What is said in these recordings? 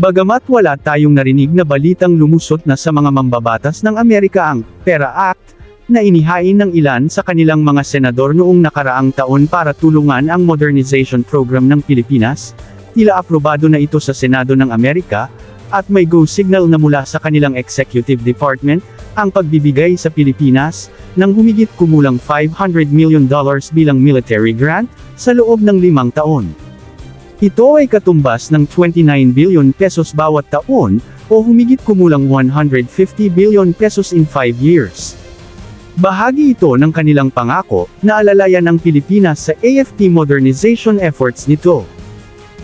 Bagamat wala tayong narinig na balitang lumusot na sa mga mambabatas ng Amerika ang PERA Act, na inihain ng ilan sa kanilang mga senador noong nakaraang taon para tulungan ang modernization program ng Pilipinas, tila aprobado na ito sa Senado ng Amerika, at may go signal na mula sa kanilang executive department, ang pagbibigay sa Pilipinas, ng humigit kumulang $500 million bilang military grant, sa loob ng 5 taon. Ito ay katumbas ng 29 billion pesos bawat taon, o humigit kumulang 150 billion pesos in 5 years. Bahagi ito ng kanilang pangako, na alalayan ang Pilipinas sa AFP modernization efforts nito.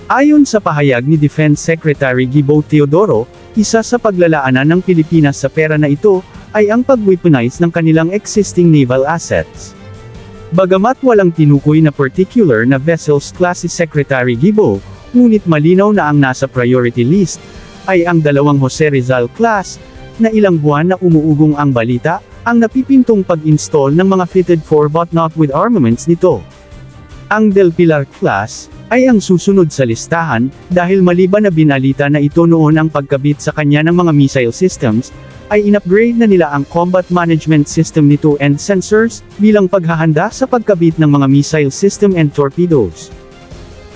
Ayon sa pahayag ni Defense Secretary Gibo Teodoro, isa sa paglalaanan ng Pilipinas sa pera na ito, ay ang pag-weaponize ng kanilang existing naval assets. Bagamat walang tinukoy na particular na vessels class si Secretary Gibo, ngunit malinaw na ang nasa priority list, ay ang dalawang Jose Rizal class, na ilang buwan na umuugong ang balita, ang napipintong pag-install ng mga fitted for but not with armaments nito. Ang Del Pilar class, ay ang susunod sa listahan, dahil maliban na binalita na ito noon ang pagkabit sa kanya ng mga missile systems, ay in-upgrade na nila ang combat management system nito and sensors, bilang paghahanda sa pagkabit ng mga missile system and torpedoes.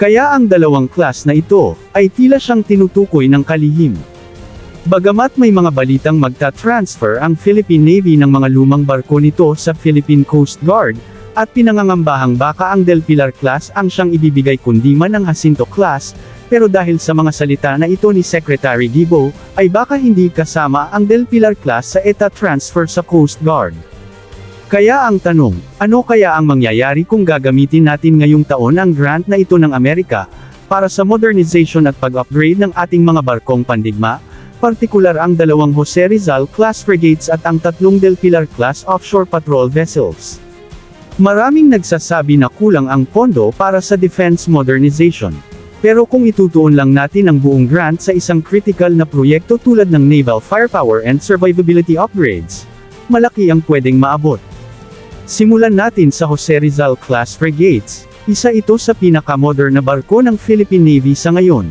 Kaya ang dalawang class na ito, ay tila siyang tinutukoy ng kalihim. Bagamat may mga balitang magta-transfer ang Philippine Navy ng mga lumang barko nito sa Philippine Coast Guard, at pinangangambahang baka ang Del Pilar class ang siyang ibibigay kundi man ang Jacinto class, pero dahil sa mga salita na ito ni Secretary Gibo, ay baka hindi kasama ang Del Pilar class sa ETA transfer sa Coast Guard. Kaya ang tanong, ano kaya ang mangyayari kung gagamitin natin ngayong taon ang grant na ito ng Amerika, para sa modernization at pag-upgrade ng ating mga barkong pandigma, partikular ang dalawang Jose Rizal class frigates at ang 3 Del Pilar class offshore patrol vessels. Maraming nagsasabi na kulang ang pondo para sa defense modernization. Pero kung itutuon lang natin ang buong grant sa isang critical na proyekto tulad ng naval firepower and survivability upgrades, malaki ang pwedeng maabot. Simulan natin sa Jose Rizal class frigates, isa ito sa pinakamodern na barko ng Philippine Navy sa ngayon.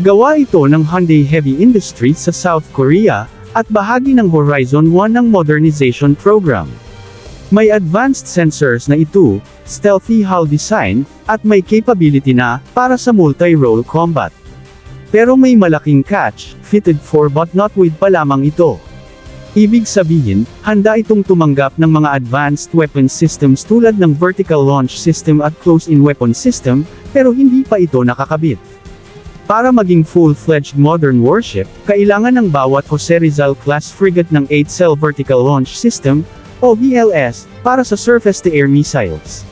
Gawa ito ng Hyundai Heavy Industries sa South Korea, at bahagi ng Horizon 1 ng modernization program. May advanced sensors na ito, stealthy hull design, at may capability na, para sa multi-role combat. Pero may malaking catch, fitted for but not with pa lamang ito. Ibig sabihin, handa itong tumanggap ng mga advanced weapon systems tulad ng vertical launch system at close-in weapon system, pero hindi pa ito nakakabit. Para maging full-fledged modern warship, kailangan ng bawat Jose Rizal class frigate ng 8-cell vertical launch system, o VLS, para sa surface-to-air missiles.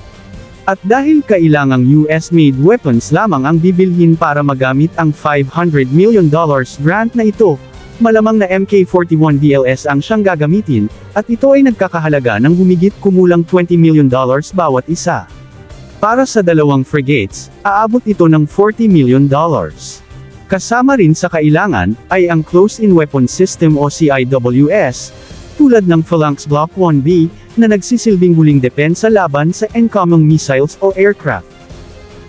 At dahil kailangang US-made weapons lamang ang bibilhin para magamit ang $500 million grant na ito, malamang na Mk-41 VLS ang siyang gagamitin, at ito ay nagkakahalaga ng humigit kumulang $20 million bawat isa. Para sa dalawang frigates, aabot ito ng $40 million. Kasama rin sa kailangan, ay ang Close-in Weapon System o CIWS, tulad ng Phalanx Block 1B, na nagsisilbing huling depensa laban sa incoming missiles o aircraft.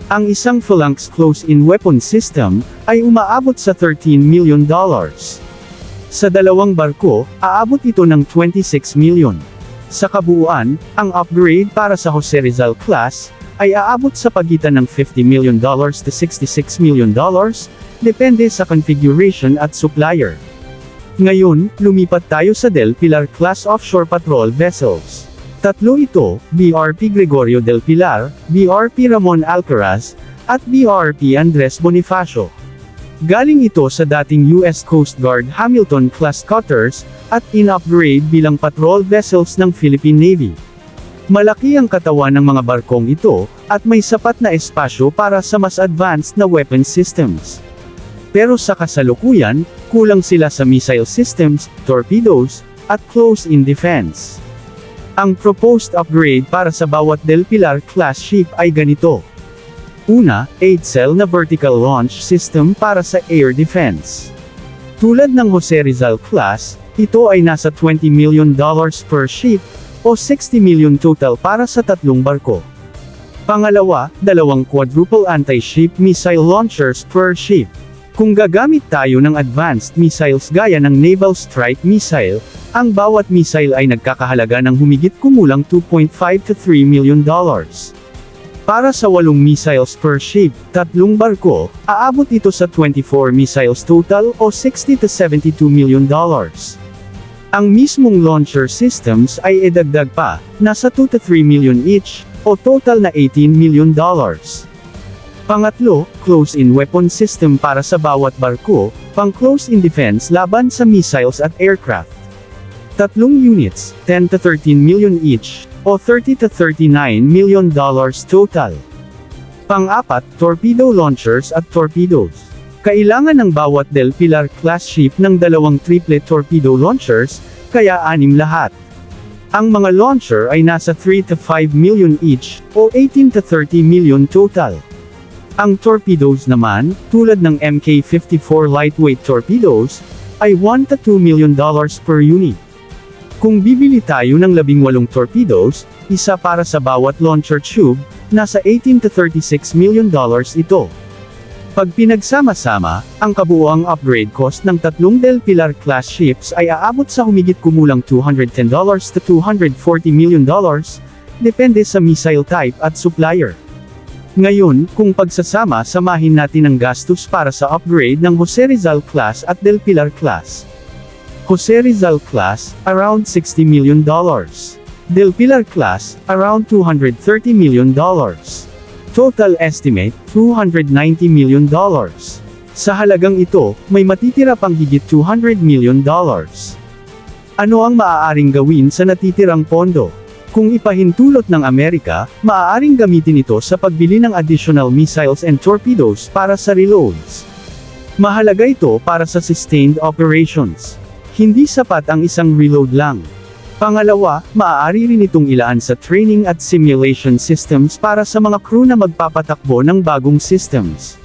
Ang isang Phalanx Close-in Weapon System, ay umaabot sa $13 million. Sa dalawang barko, aabot ito ng $26 million. Sa kabuuan, ang upgrade para sa Jose Rizal class, ay aabot sa pagitan ng $50 million to $66 million, depende sa configuration at supplier. Ngayon, lumipat tayo sa Del Pilar class offshore patrol vessels. Tatlo ito, BRP Gregorio Del Pilar, BRP Ramon Alcaraz, at BRP Andres Bonifacio. Galing ito sa dating US Coast Guard Hamilton-class cutters, at in-upgrade bilang patrol vessels ng Philippine Navy. Malaki ang katawan ng mga barkong ito, at may sapat na espasyo para sa mas advanced na weapon systems. Pero sa kasalukuyan, kulang sila sa missile systems, torpedoes, at close-in defense. Ang proposed upgrade para sa bawat Del Pilar class ship ay ganito. Una, 8-cell na vertical launch system para sa air defense. Tulad ng Jose Rizal class, ito ay nasa $20 million per ship, o $60 million total para sa 3 barko. Pangalawa, 2 quadruple anti-ship missile launchers per ship. Kung gagamit tayo ng advanced missiles gaya ng Naval Strike Missile, ang bawat missile ay nagkakahalaga ng humigit kumulang $2.5 to $3 million. Para sa 8 missiles per ship, 3 barko, aabot ito sa 24 missiles total o $60 to $72 million. Ang mismong launcher systems ay idagdag pa, nasa 2 to 3 million each, o total na $18 million. Pangatlo, close-in weapon system para sa bawat barko, pang close-in defense laban sa missiles at aircraft. 3 units, 10 to 13 million each, o $30 to $39 million total. Pang-apat, torpedo launchers at torpedoes. Kailangan ng bawat Del Pilar-class ship ng 2 triplet torpedo launchers, kaya 6 lahat. Ang mga launcher ay nasa 3 to 5 million each, o 18 to 30 million total. Ang torpedoes naman, tulad ng Mk-54 lightweight torpedoes, ay $1 to $2 million per unit. Kung bibili tayo ng 18 torpedoes, isa para sa bawat launcher tube, nasa $18 to $36 million ito. Pag pinagsama-sama, ang kabuuang upgrade cost ng 3 Del Pilar-class ships ay aabot sa humigit kumulang $210 to $240 million, depende sa missile type at supplier. Ngayon, kung pagsasama-samahin natin ang gastos para sa upgrade ng Jose Rizal class at Del Pilar class. Jose Rizal class, around $60 million. Del Pilar class, around $230 million. Total estimate, $290 million. Sa halagang ito, may matitira pang higit $200 million. Ano ang maaaring gawin sa natitirang pondo? Kung ipahintulot ng Amerika, maaaring gamitin ito sa pagbili ng additional missiles and torpedoes para sa reloads. Mahalaga ito para sa sustained operations. Hindi sapat ang isang reload lang. Pangalawa, maaari rin itong ilaan sa training at simulation systems para sa mga crew na magpapatakbo ng bagong systems.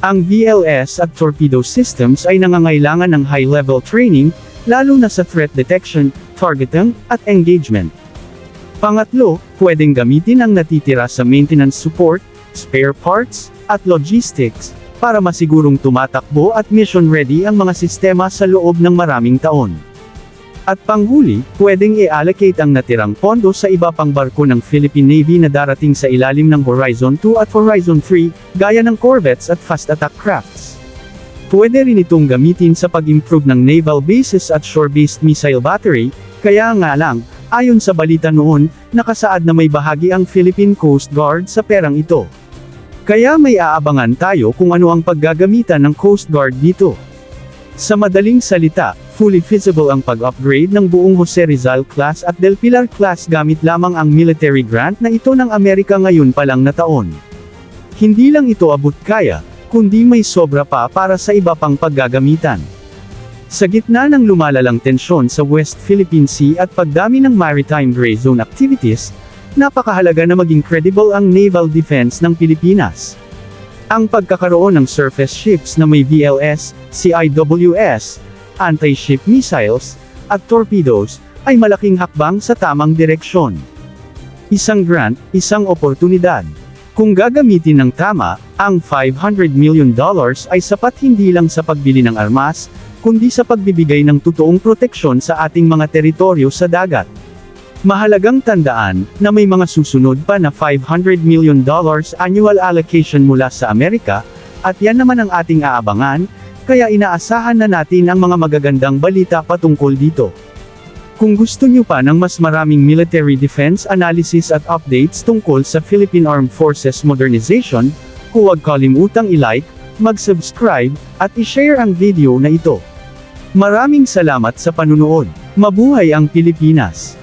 Ang VLS at torpedo systems ay nangangailangan ng high-level training, lalo na sa threat detection, targeting, at engagement. Pangatlo, pwedeng gamitin ang natitira sa maintenance support, spare parts, at logistics, para masigurong tumatakbo at mission-ready ang mga sistema sa loob ng maraming taon. At panghuli, pwedeng i-allocate ang natirang pondo sa iba pang barko ng Philippine Navy na darating sa ilalim ng Horizon 2 at Horizon 3, gaya ng corvettes at fast attack crafts. Pwede rin itong gamitin sa pag-improve ng naval bases at shore-based missile battery, kaya nga lang, ayon sa balita noon, nakasaad na may bahagi ang Philippine Coast Guard sa perang ito. Kaya may aabangan tayo kung ano ang paggagamitan ng Coast Guard dito. Sa madaling salita, fully feasible ang pag-upgrade ng buong Jose Rizal class at Del Pilar class gamit lamang ang military grant na ito ng Amerika ngayon pa lang na taon. Hindi lang ito abot kaya, kundi may sobra pa para sa iba pang paggagamitan. Sa gitna ng lumalalang tensyon sa West Philippine Sea at pagdami ng maritime gray zone activities, napakahalaga na maging credible ang naval defense ng Pilipinas. Ang pagkakaroon ng surface ships na may VLS, CIWS, anti-ship missiles, at torpedoes, ay malaking hakbang sa tamang direksyon. Isang grant, isang oportunidad. Kung gagamitin ng tama, ang $500 million ay sapat hindi lang sa pagbili ng armas, kundi sa pagbibigay ng totoong proteksyon sa ating mga teritoryo sa dagat. Mahalagang tandaan, na may mga susunod pa na $500 million annual allocation mula sa Amerika, at yan naman ang ating aabangan, kaya inaasahan na natin ang mga magagandang balita patungkol dito. Kung gusto nyo pa ng mas maraming military defense analysis at updates tungkol sa Philippine Armed Forces modernization, huwag kalimutang i-like, mag-subscribe, at i-share ang video na ito. Maraming salamat sa panunood. Mabuhay ang Pilipinas!